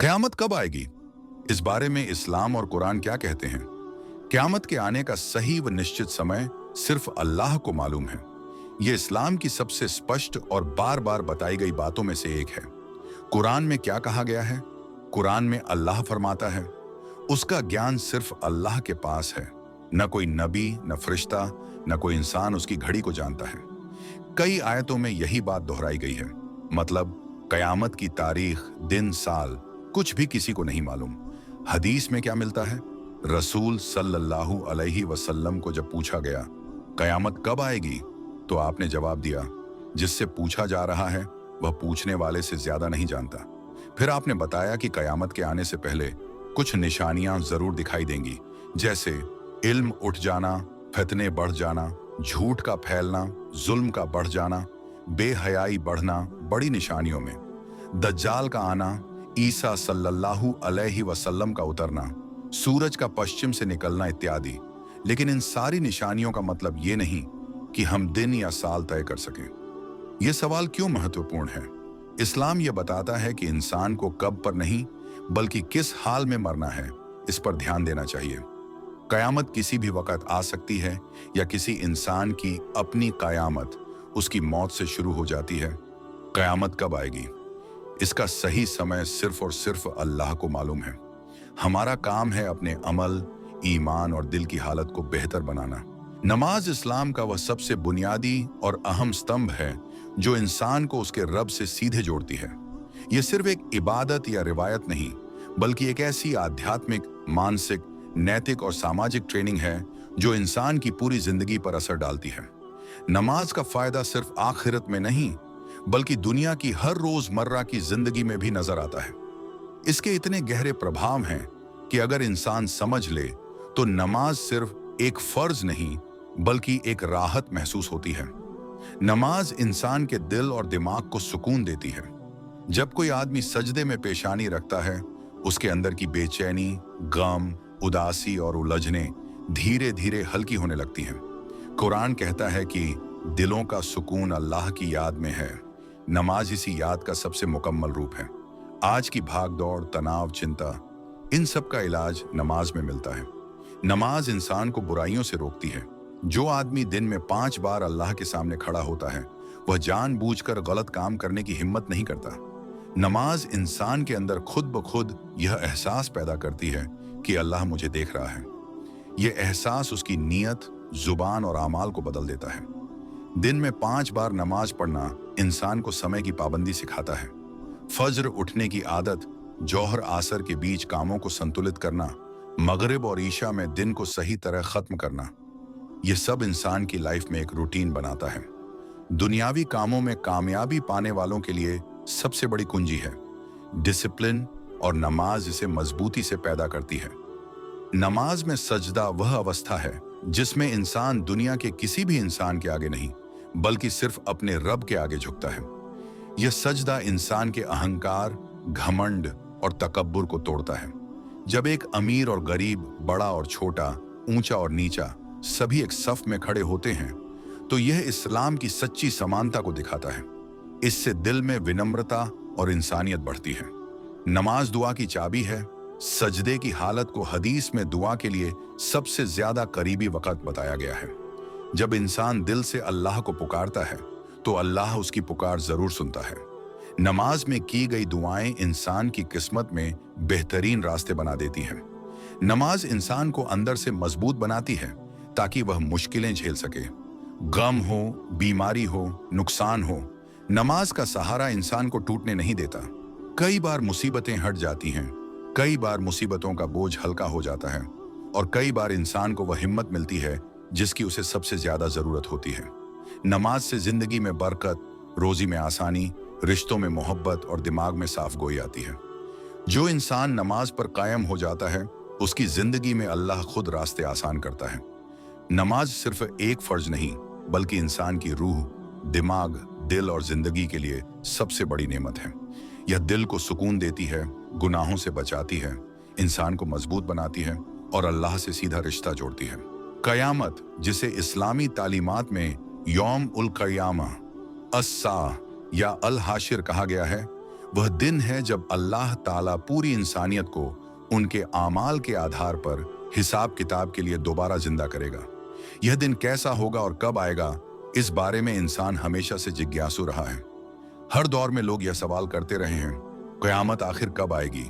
क़यामत कब आएगी? इस बारे में इस्लाम और कुरान क्या कहते हैं? क़यामत के आने का सही व निश्चित समय सिर्फ अल्लाह को मालूम है। ये इस्लाम की सबसे स्पष्ट और बार बार बताई गई बातों में से एक है। कुरान में क्या कहा गया है? कुरान में अल्लाह फरमाता है, उसका ज्ञान सिर्फ अल्लाह के पास है। न कोई नबी, न फरिश्ता, न कोई इंसान उसकी घड़ी को जानता है। कई आयतों में यही बात दोहराई गई है। मतलब क़यामत की तारीख, दिन, साल कुछ भी किसी को नहीं मालूम। हदीस में क्या मिलता है? रसूल सल्लल्लाहु अलैहि वसल्लम को जब पूछा गया, क़यामत कब आएगी? तो आपने जवाब दिया, जिससे पूछा जा रहा है वह पूछने वाले से ज्यादा नहीं जानता। फिर आपने बताया कि क़यामत के आने से पहले कुछ निशानियां जरूर दिखाई देंगी, जैसे इल्म उठ जाना, फितने बढ़ जाना, झूठ का फैलना, जुल्म का बढ़ जाना, बेहयाई बढ़ना। बड़ी निशानियों में दज्जाल का आना, ईसा सल्लल्लाहु अलैहि वसल्लम का उतरना, सूरज का पश्चिम से निकलना इत्यादि। लेकिन इन सारी निशानियों का मतलब ये नहीं कि हम दिन या साल तय कर सकें। ये सवाल क्यों महत्वपूर्ण है? इस्लाम ये बताता है कि इंसान को कब पर नहीं बल्कि किस हाल में मरना है, इस पर ध्यान देना चाहिए। क़यामत किसी भी वक्त आ सकती है या किसी इंसान की अपनी क़यामत उसकी मौत से शुरू हो जाती है। क़यामत कब आएगी, इसका सही समय सिर्फ और सिर्फ अल्लाह को मालूम है। हमारा काम है अपने अमल, ईमान और दिल की हालत को बेहतर बनाना। नमाज इस्लाम का वह सबसे बुनियादी और अहम स्तंभ है जो इंसान को उसके रब से सीधे जोड़ती है। यह सिर्फ एक इबादत या रिवायत नहीं, बल्कि एक ऐसी आध्यात्मिक, मानसिक, नैतिक और सामाजिक ट्रेनिंग है जो इंसान की पूरी जिंदगी पर असर डालती है। नमाज का फायदा सिर्फ आखिरत में नहीं, बल्कि दुनिया की हर रोजमर्रा की जिंदगी में भी नजर आता है। इसके इतने गहरे प्रभाव हैं कि अगर इंसान समझ ले तो नमाज सिर्फ एक फर्ज नहीं बल्कि एक राहत महसूस होती है। नमाज इंसान के दिल और दिमाग को सुकून देती है। जब कोई आदमी सजदे में पेशानी रखता है, उसके अंदर की बेचैनी, गम, उदासी और उलझने धीरे धीरे हल्की होने लगती हैं। कुरान कहता है कि दिलों का सुकून अल्लाह की याद में है। नमाज इसी याद का सबसे मुकम्मल रूप है। आज की भाग दौड़, तनाव, चिंता, इन सब का इलाज नमाज में मिलता है। नमाज इंसान को बुराइयों से रोकती है। जो आदमी दिन में 5 बार अल्लाह के सामने खड़ा होता है, वह जानबूझकर गलत काम करने की हिम्मत नहीं करता। नमाज इंसान के अंदर खुद ब खुद यह एहसास पैदा करती है कि अल्लाह मुझे देख रहा है। यह एहसास उसकी नीयत, जुबान और आमाल को बदल देता है। दिन में 5 बार नमाज पढ़ना इंसान को समय की पाबंदी सिखाता है। फज्र उठने की आदत, जौहर आसर के बीच कामों को संतुलित करना, मगरिब और ईशा में दिन को सही तरह खत्म करना, यह सब इंसान की लाइफ में एक रूटीन बनाता है। दुनियावी कामों में कामयाबी पाने वालों के लिए सबसे बड़ी कुंजी है डिसिप्लिन, और नमाज इसे मजबूती से पैदा करती है। नमाज में सजदा वह अवस्था है जिसमें इंसान दुनिया के किसी भी इंसान के आगे नहीं बल्कि सिर्फ अपने रब के आगे झुकता है। यह सजदा इंसान के अहंकार, घमंड और तकब्बुर को तोड़ता है। जब एक अमीर और गरीब, बड़ा और छोटा, ऊंचा और नीचा सभी एक सफ में खड़े होते हैं, तो यह इस्लाम की सच्ची समानता को दिखाता है। इससे दिल में विनम्रता और इंसानियत बढ़ती है। नमाज दुआ की चाबी है। सजदे की हालत को हदीस में दुआ के लिए सबसे ज्यादा करीबी वक्त बताया गया है। जब इंसान दिल से अल्लाह को पुकारता है तो अल्लाह उसकी पुकार जरूर सुनता है। नमाज में की गई दुआएं इंसान की किस्मत में बेहतरीन रास्ते बना देती हैं। नमाज इंसान को अंदर से मजबूत बनाती है ताकि वह मुश्किलें झेल सके। गम हो, बीमारी हो, नुकसान हो, नमाज का सहारा इंसान को टूटने नहीं देता। कई बार मुसीबतें हट जाती हैं, कई बार मुसीबतों का बोझ हल्का हो जाता है, और कई बार इंसान को वह हिम्मत मिलती है जिसकी उसे सबसे ज्यादा जरूरत होती है। नमाज से जिंदगी में बरकत, रोजी में आसानी, रिश्तों में मोहब्बत और दिमाग में साफ गोई आती है। जो इंसान नमाज पर कायम हो जाता है, उसकी जिंदगी में अल्लाह खुद रास्ते आसान करता है। नमाज सिर्फ एक फर्ज नहीं बल्कि इंसान की रूह, दिमाग, दिल और जिंदगी के लिए सबसे बड़ी नेमत है। यह दिल को सुकून देती है, गुनाहों से बचाती है, इंसान को मजबूत बनाती है और अल्लाह से सीधा रिश्ता जोड़ती है। क़यामत, जिसे इस्लामी तालीमात में यौम उल क़यामा, अस्सा या अल हाशिर कहा गया है, वह दिन है जब अल्लाह ताला पूरी इंसानियत को उनके आमाल के आधार पर हिसाब किताब के लिए दोबारा जिंदा करेगा। यह दिन कैसा होगा और कब आएगा, इस बारे में इंसान हमेशा से जिज्ञासु रहा है। हर दौर में लोग यह सवाल करते रहे हैं, क़यामत आखिर कब आएगी।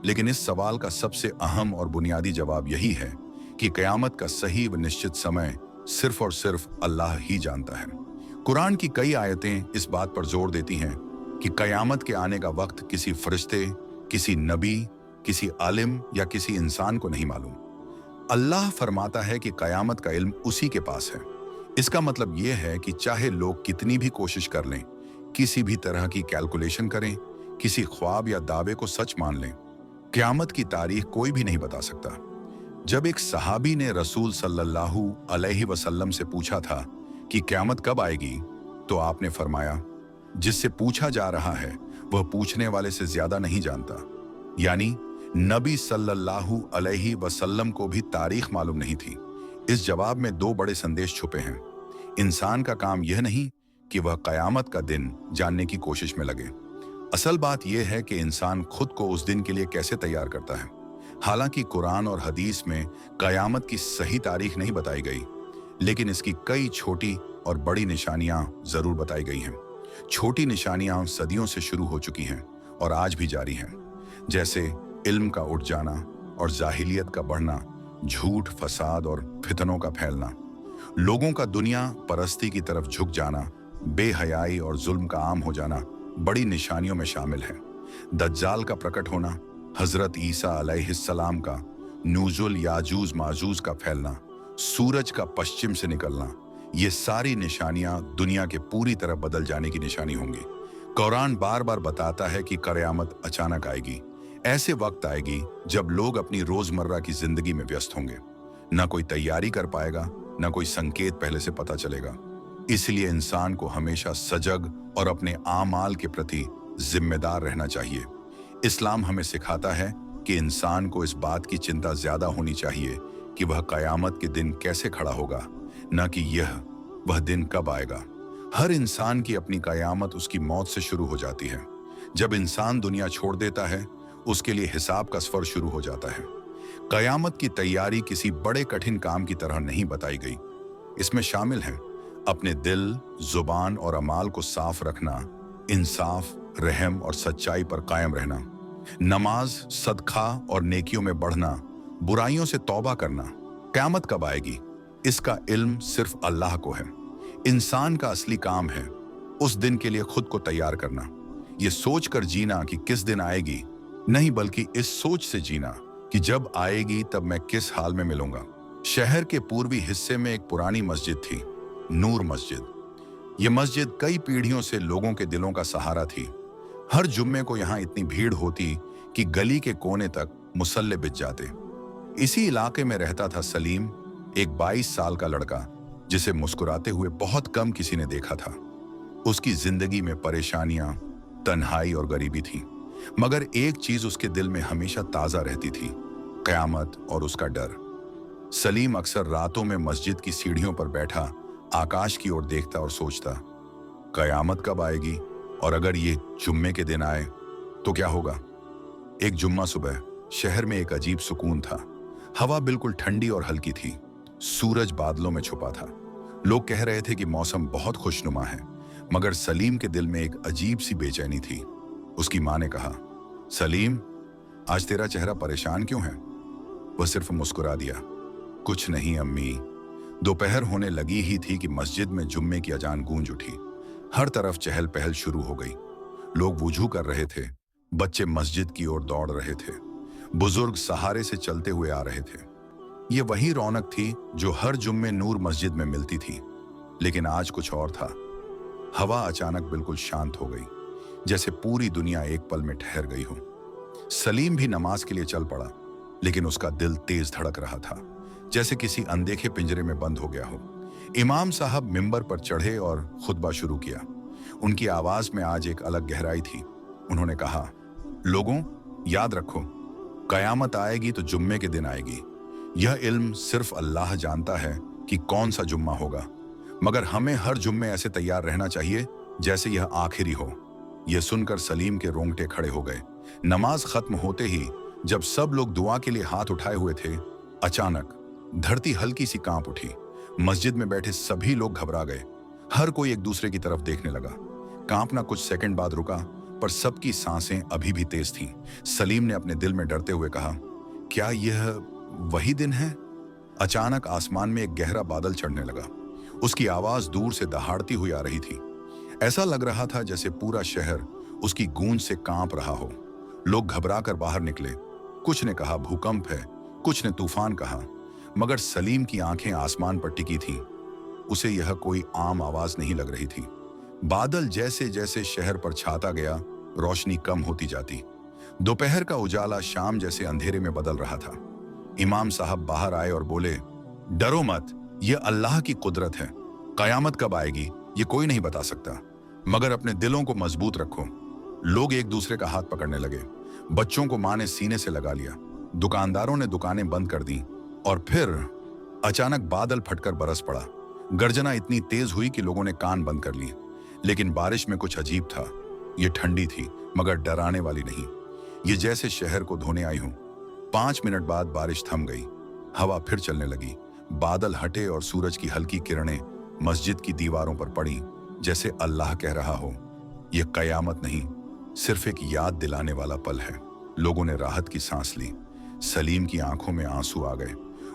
लेकिन इस सवाल का सबसे अहम और बुनियादी जवाब यही है कि क़यामत का सही व निश्चित समय सिर्फ और सिर्फ अल्लाह ही जानता है। कुरान की कई आयतें इस बात पर जोर देती हैं कि क़यामत के आने का वक्त किसी फरिश्ते, किसी नबी, किसी आलिम या किसी इंसान को नहीं मालूम। अल्लाह फरमाता है कि क़यामत का इल्म उसी के पास है। इसका मतलब यह है कि चाहे लोग कितनी भी कोशिश कर लें, किसी भी तरह की कैलकुलेशन करें, किसी ख्वाब या दावे को सच मान लें, क़यामत की तारीख कोई भी नहीं बता सकता। जब एक सहाबी ने रसूल सल्लल्लाहु अलैहि वसल्लम से पूछा था कि क़यामत कब आएगी, तो आपने फरमाया, जिससे पूछा जा रहा है वह पूछने वाले से ज्यादा नहीं जानता। यानी नबी सल्लल्लाहु अलैहि वसल्लम को भी तारीख मालूम नहीं थी। इस जवाब में दो बड़े संदेश छुपे हैं। इंसान का काम यह नहीं कि वह क़यामत का दिन जानने की कोशिश में लगे। असल बात यह है कि इंसान खुद को उस दिन के लिए कैसे तैयार करता है। हालांकि कुरान और हदीस में क़यामत की सही तारीख नहीं बताई गई, लेकिन इसकी कई छोटी और बड़ी निशानियां जरूर बताई गई हैं। छोटी निशानियां सदियों से शुरू हो चुकी हैं और आज भी जारी हैं, जैसे इल्म का उठ जाना और जाहिलियत का बढ़ना, झूठ, फसाद और फितनों का फैलना, लोगों का दुनिया परस्ती की तरफ झुक जाना, बेहयाई और जुल्म का आम हो जाना बड़ी निशानियों में शामिल है। दज्जाल का प्रकट होना, हजरत ईसा अलैहिस्सलाम का नूजुल, याजूज माजूज का फैलना, सूरज का पश्चिम से निकलना, ये सारी निशानियां दुनिया के पूरी तरह बदल जाने की निशानी होंगी। कुरान बार बार बताता है कि क़यामत अचानक आएगी। ऐसे वक्त आएगी जब लोग अपनी रोजमर्रा की जिंदगी में व्यस्त होंगे, ना कोई तैयारी कर पाएगा, ना कोई संकेत पहले से पता चलेगा। इसलिए इंसान को हमेशा सजग और अपने आमाल के प्रति जिम्मेदार रहना चाहिए। इस्लाम हमें सिखाता है कि इंसान को इस बात की चिंता ज्यादा होनी चाहिए कि वह क़यामत के दिन कैसे खड़ा होगा, न कि वह दिन कब आएगा। हर इंसान की अपनी क़यामत उसकी मौत से शुरू हो जाती है। जब इंसान दुनिया छोड़ देता है, उसके लिए हिसाब का सफर शुरू हो जाता है। क़यामत की तैयारी किसी बड़े कठिन काम की तरह नहीं बताई गई। इसमें शामिल है अपने दिल, जुबान और अमाल को साफ रखना, इंसाफ, रहम और सच्चाई पर कायम रहना, नमाज, सदका और नेकियों में बढ़ना, बुराइयों से तौबा करना। क़यामत कब आएगी, इसका इल्म सिर्फ अल्लाह को है। इंसान का असली काम है उस दिन के लिए खुद को तैयार करना। ये सोच कर जीना कि किस दिन आएगी, नहीं बल्कि इस सोच से जीना कि जब आएगी तब मैं किस हाल में मिलूंगा। शहर के पूर्वी हिस्से में एक पुरानी मस्जिद थी, नूर मस्जिद। ये मस्जिद कई पीढ़ियों से लोगों के दिलों का सहारा थी। हर जुम्मे को यहाँ इतनी भीड़ होती कि गली के कोने तक मुसल्ले बिछ जाते। इसी इलाके में रहता था सलीम, एक 22 साल का लड़का जिसे मुस्कुराते हुए बहुत कम किसी ने देखा था। उसकी जिंदगी में परेशानियां, तन्हाई और गरीबी थी, मगर एक चीज उसके दिल में हमेशा ताजा रहती थी, क़यामत और उसका डर। सलीम अक्सर रातों में मस्जिद की सीढ़ियों पर बैठा आकाश की ओर देखता और सोचता, क़यामत कब आएगी, और अगर ये जुम्मे के दिन आए तो क्या होगा। एक जुम्मा सुबह शहर में एक अजीब सुकून था। हवा बिल्कुल ठंडी और हल्की थी, सूरज बादलों में छुपा था। लोग कह रहे थे कि मौसम बहुत खुशनुमा है, मगर सलीम के दिल में एक अजीब सी बेचैनी थी। उसकी माँ ने कहा, सलीम, आज तेरा चेहरा परेशान क्यों है। वह सिर्फ मुस्कुरा दिया, कुछ नहीं अम्मी। दोपहर होने लगी ही थी कि मस्जिद में जुम्मे की अजान गूंज उठी। हर तरफ चहल पहल शुरू हो गई। लोग वुजू कर रहे थे, बच्चे मस्जिद की ओर दौड़ रहे थे, बुजुर्ग सहारे से चलते हुए आ रहे थे। ये वही रौनक थी जो हर जुम्मे नूर मस्जिद में मिलती थी। लेकिन आज कुछ और था। हवा अचानक बिल्कुल शांत हो गई, जैसे पूरी दुनिया एक पल में ठहर गई हो। सलीम भी नमाज के लिए चल पड़ा, लेकिन उसका दिल तेज धड़क रहा था, जैसे किसी अनदेखे पिंजरे में बंद हो गया हो। इमाम साहब मिंबर पर चढ़े और खुतबा शुरू किया। उनकी आवाज में आज एक अलग गहराई थी। उन्होंने कहा, लोगों, याद रखो, क़यामत आएगी तो जुम्मे के दिन आएगी। यह इल्म सिर्फ अल्लाह जानता है कि कौन सा जुम्मा होगा, मगर हमें हर जुम्मे ऐसे तैयार रहना चाहिए जैसे यह आखिरी हो। यह सुनकर सलीम के रोंगटे खड़े हो गए। नमाज खत्म होते ही जब सब लोग दुआ के लिए हाथ उठाए हुए थे, अचानक धरती हल्की सी कांप उठी। मस्जिद में बैठे सभी लोग घबरा गए। हर कोई एक दूसरे की तरफ देखने लगा। कांपना कुछ सेकंड बाद रुका, पर सबकी सांसें अभी भी तेज थीं। सलीम ने अपने दिल में डरते हुए कहा, क्या यह वही दिन है? अचानक आसमान में एक गहरा बादल चढ़ने लगा। उसकी आवाज दूर से दहाड़ती हुई आ रही थी। ऐसा लग रहा था जैसे पूरा शहर उसकी गूंज से कांप रहा हो। लोग घबराकर बाहर निकले। कुछ ने कहा भूकंप है, कुछ ने तूफान कहा, मगर सलीम की आंखें आसमान पर टिकी थीं। उसे यह कोई आम आवाज नहीं लग रही थी। बादल जैसे जैसे शहर पर छाता गया, रोशनी कम होती जाती। दोपहर का उजाला शाम जैसे अंधेरे में बदल रहा था। इमाम साहब बाहर आए और बोले, डरो मत, यह अल्लाह की कुदरत है। कयामत कब आएगी ये कोई नहीं बता सकता, मगर अपने दिलों को मजबूत रखो। लोग एक दूसरे का हाथ पकड़ने लगे। बच्चों को मां ने सीने से लगा लिया। दुकानदारों ने दुकानें बंद कर दी। और फिर अचानक बादल फटकर बरस पड़ा। गर्जना इतनी तेज हुई कि लोगों ने कान बंद कर लिए। लेकिन बारिश में कुछ अजीब था। ये ठंडी थी, मगर डराने वाली नहीं। ये जैसे शहर को धोने आई हूं। 5 मिनट बाद बारिश थम गई। हवा फिर चलने लगी। बादल हटे और सूरज की हल्की किरणें मस्जिद की दीवारों पर पड़ी, जैसे अल्लाह कह रहा हो, यह कयामत नहीं, सिर्फ एक याद दिलाने वाला पल है। लोगों ने राहत की सांस ली। सलीम की आंखों में आंसू आ गए।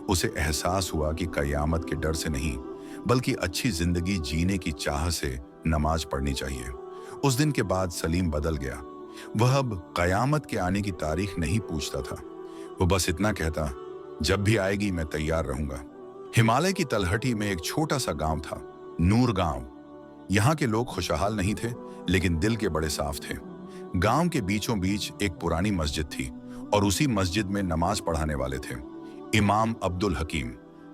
उसे एहसास हुआ कि कयामत के डर से नहीं, बल्कि अच्छी जिंदगी जीने की चाह से नमाज पढ़नी चाहिए। उस दिन के बाद सलीम बदल गया। वह अब कयामत के आने की तारीख नहीं पूछता था। वो बस इतना कहता, जब भी आएगी मैं तैयार रहूंगा। हिमालय की तलहटी में एक छोटा सा गांव था, नूर गांव। यहाँ के लोग खुशहाल नहीं थे, लेकिन दिल के बड़े साफ थे। गांव के बीचों बीच एक पुरानी मस्जिद थी और उसी मस्जिद में नमाज पढ़ाने वाले थे इमाम अब्दुल हकीम।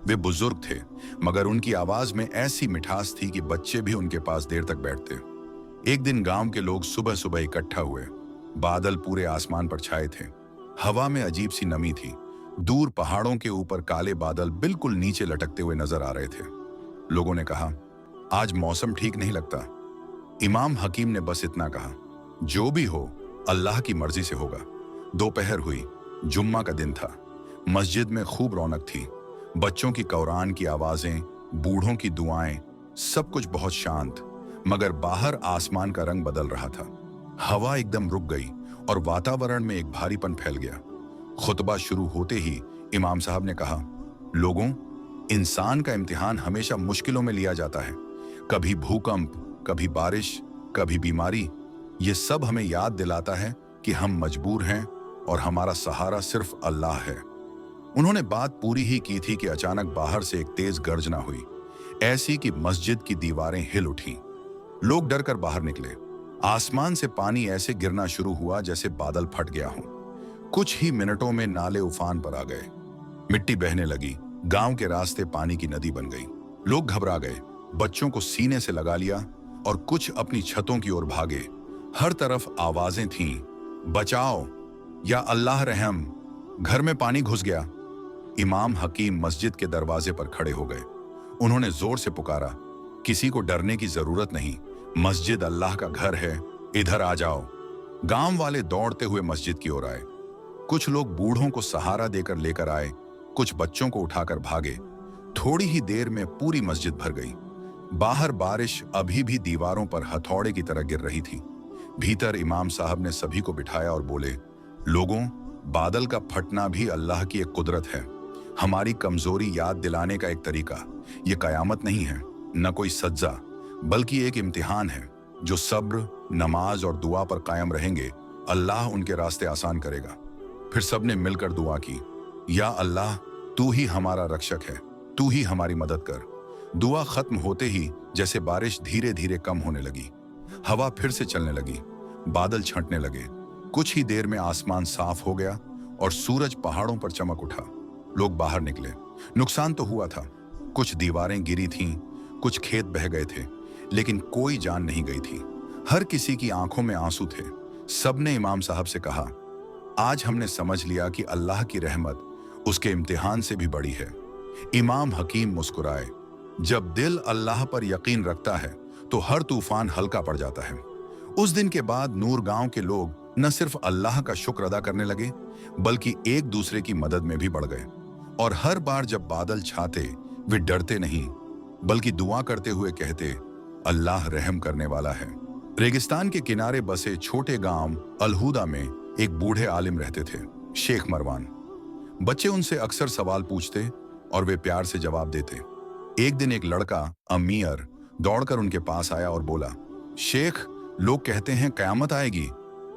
वे बुजुर्ग थे, मगर उनकी आवाज में ऐसी मिठास थी कि बच्चे भी उनके पास देर तक बैठते। एक दिन गांव के लोग सुबह सुबह इकट्ठा हुए। बादल पूरे आसमान पर छाए थे। हवा में अजीब सी नमी थी। दूर पहाड़ों के ऊपर काले बादल बिल्कुल नीचे लटकते हुए नजर आ रहे थे। लोगों ने कहा, आज मौसम ठीक नहीं लगता। इमाम हकीम ने बस इतना कहा, जो भी हो अल्लाह की मर्जी से होगा। दोपहर हुई। जुम्मा का दिन था। मस्जिद में खूब रौनक थी। बच्चों की कुरान की आवाजें, बूढ़ों की दुआएं, सब कुछ बहुत शांत। मगर बाहर आसमान का रंग बदल रहा था। हवा एकदम रुक गई और वातावरण में एक भारीपन फैल गया। खुतबा शुरू होते ही इमाम साहब ने कहा, लोगों, इंसान का इम्तिहान हमेशा मुश्किलों में लिया जाता है। कभी भूकंप, कभी बारिश, कभी बीमारी। ये सब हमें याद दिलाता है कि हम मजबूर हैं और हमारा सहारा सिर्फ अल्लाह है। उन्होंने बात पूरी ही की थी कि अचानक बाहर से एक तेज गर्जना हुई, ऐसी कि मस्जिद की दीवारें हिल उठी। लोग डर कर बाहर निकले। आसमान से पानी ऐसे गिरना शुरू हुआ जैसे बादल फट गया हो। कुछ ही मिनटों में नाले उफान पर आ गए। मिट्टी बहने लगी। गांव के रास्ते पानी की नदी बन गई। लोग घबरा गए। बच्चों को सीने से लगा लिया और कुछ अपनी छतों की ओर भागे। हर तरफ आवाजें थीं, बचाओ या अल्लाह रहम, घर में पानी घुस गया। इमाम हकीम मस्जिद के दरवाजे पर खड़े हो गए। उन्होंने जोर से पुकारा, किसी को डरने की जरूरत नहीं, मस्जिद अल्लाह का घर है, इधर आ जाओ। गांव वाले दौड़ते हुए मस्जिद की ओर आए। कुछ लोग बूढ़ों को सहारा देकर लेकर आए, कुछ बच्चों को उठाकर भागे। थोड़ी ही देर में पूरी मस्जिद भर गई। बाहर बारिश अभी भी दीवारों पर हथौड़े की तरह गिर रही थी। भीतर इमाम साहब ने सभी को बिठाया और बोले, लोगों, बादल का फटना भी अल्लाह की एक कुदरत है, हमारी कमजोरी याद दिलाने का एक तरीका। ये कयामत नहीं है, न कोई सज्जा, बल्कि एक इम्तिहान है। जो सब्र, नमाज और दुआ पर कायम रहेंगे, अल्लाह उनके रास्ते आसान करेगा। फिर सबने मिलकर दुआ की, या अल्लाह, तू ही हमारा रक्षक है, तू ही हमारी मदद कर। दुआ खत्म होते ही जैसे बारिश धीरे धीरे कम होने लगी। हवा फिर से चलने लगी। बादल छंटने लगे। कुछ ही देर में आसमान साफ हो गया और सूरज पहाड़ों पर चमक उठा। लोग बाहर निकले। नुकसान तो हुआ था। कुछ दीवारें गिरी थीं, कुछ खेत बह गए थे, लेकिन कोई जान नहीं गई थी। हर किसी की आंखों में आंसू थे। सबने इमाम साहब से कहा, आज हमने समझ लिया कि अल्लाह की रहमत उसके इम्तिहान से भी बड़ी है। इमाम हकीम मुस्कुराए। जब दिल अल्लाह पर यकीन रखता है तो हर तूफान हल्का पड़ जाता है। उस दिन के बाद नूर गांव के लोग न सिर्फ अल्लाह का शुक्र अदा करने लगे, बल्कि एक दूसरे की मदद में भी बढ़ गए। और हर बार जब बादल छाते, वे डरते नहीं, बल्कि दुआ करते हुए कहते, अल्लाह रहम करने वाला है। रेगिस्तान के किनारे बसे छोटे गांव अलहुदा में एक बूढ़े आलिम रहते थे, शेख मरवान। बच्चे उनसे अक्सर सवाल पूछते और वे प्यार से जवाब देते। एक दिन एक लड़का अमीर दौड़कर उनके पास आया और बोला, शेख, लोग कहते हैं कयामत आएगी,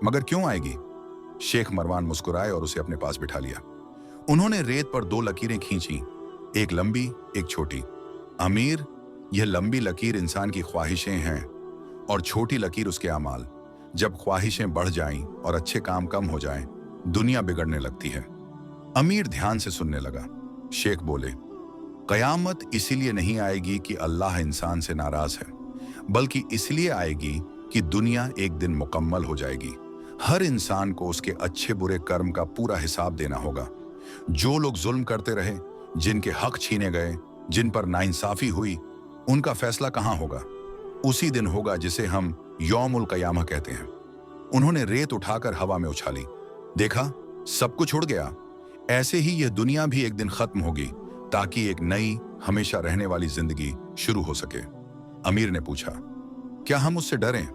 मगर क्यों आएगी? शेख मरवान मुस्कुराए और उसे अपने पास बिठा लिया। उन्होंने रेत पर 2 लकीरें खींची, एक लंबी, एक छोटी। अमीर, यह लंबी लकीर इंसान की ख्वाहिशें हैं और छोटी लकीर उसके अमाल। जब ख्वाहिशें बढ़ जाएं और अच्छे काम कम हो जाएं, दुनिया बिगड़ने लगती है। अमीर ध्यान से सुनने लगा। शेख बोले, कयामत इसीलिए नहीं आएगी कि अल्लाह इंसान से नाराज है, बल्कि इसलिए आएगी कि दुनिया एक दिन मुकम्मल हो जाएगी। हर इंसान को उसके अच्छे बुरे कर्म का पूरा हिसाब देना होगा। जो लोग जुल्म करते रहे, जिनके हक छीने गए, जिन पर नाइंसाफी हुई, उनका फैसला कहाँ होगा? उसी दिन होगा जिसे हम यौमुल क़यामह कहते हैं। उन्होंने रेत उठाकर हवा में उछाली। देखा, सब कुछ उड़ गया। ऐसे ही यह दुनिया भी एक दिन खत्म होगी, ताकि एक नई, हमेशा रहने वाली जिंदगी शुरू हो सके। अमीर ने पूछा, क्या हम उससे डरें?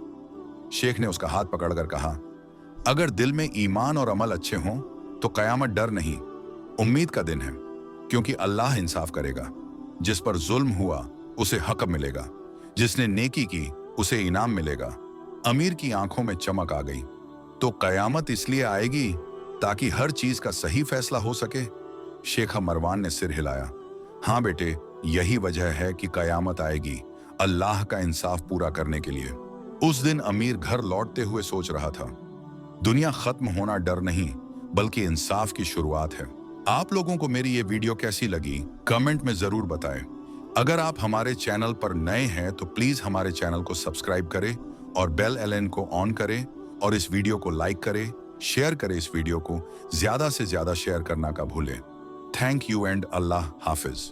शेख ने उसका हाथ पकड़कर कहा, अगर दिल में ईमान और अमल अच्छे हों तो कयामत डर नहीं, उम्मीद का दिन है, क्योंकि अल्लाह इंसाफ करेगा। जिस पर जुल्म हुआ उसे हक मिलेगा, जिसने नेकी की उसे इनाम मिलेगा। अमीर की आंखों में चमक आ गई। तो कयामत इसलिए आएगी ताकि हर चीज का सही फैसला हो सके? शेख मरवान ने सिर हिलाया। हाँ बेटे, यही वजह है कि कयामत आएगी, अल्लाह का इंसाफ पूरा करने के लिए। उस दिन अमीर घर लौटते हुए सोच रहा था, दुनिया खत्म होना डर नहीं, बल्कि इंसाफ की शुरुआत है। आप लोगों को मेरी ये वीडियो कैसी लगी, कमेंट में जरूर बताएं। अगर आप हमारे चैनल पर नए हैं तो प्लीज हमारे चैनल को सब्सक्राइब करें और बेल आइकन को ऑन करें, और इस वीडियो को लाइक करें, शेयर करें। इस वीडियो को ज्यादा से ज्यादा शेयर करना का भूलें। Thank you and Allah Hafiz.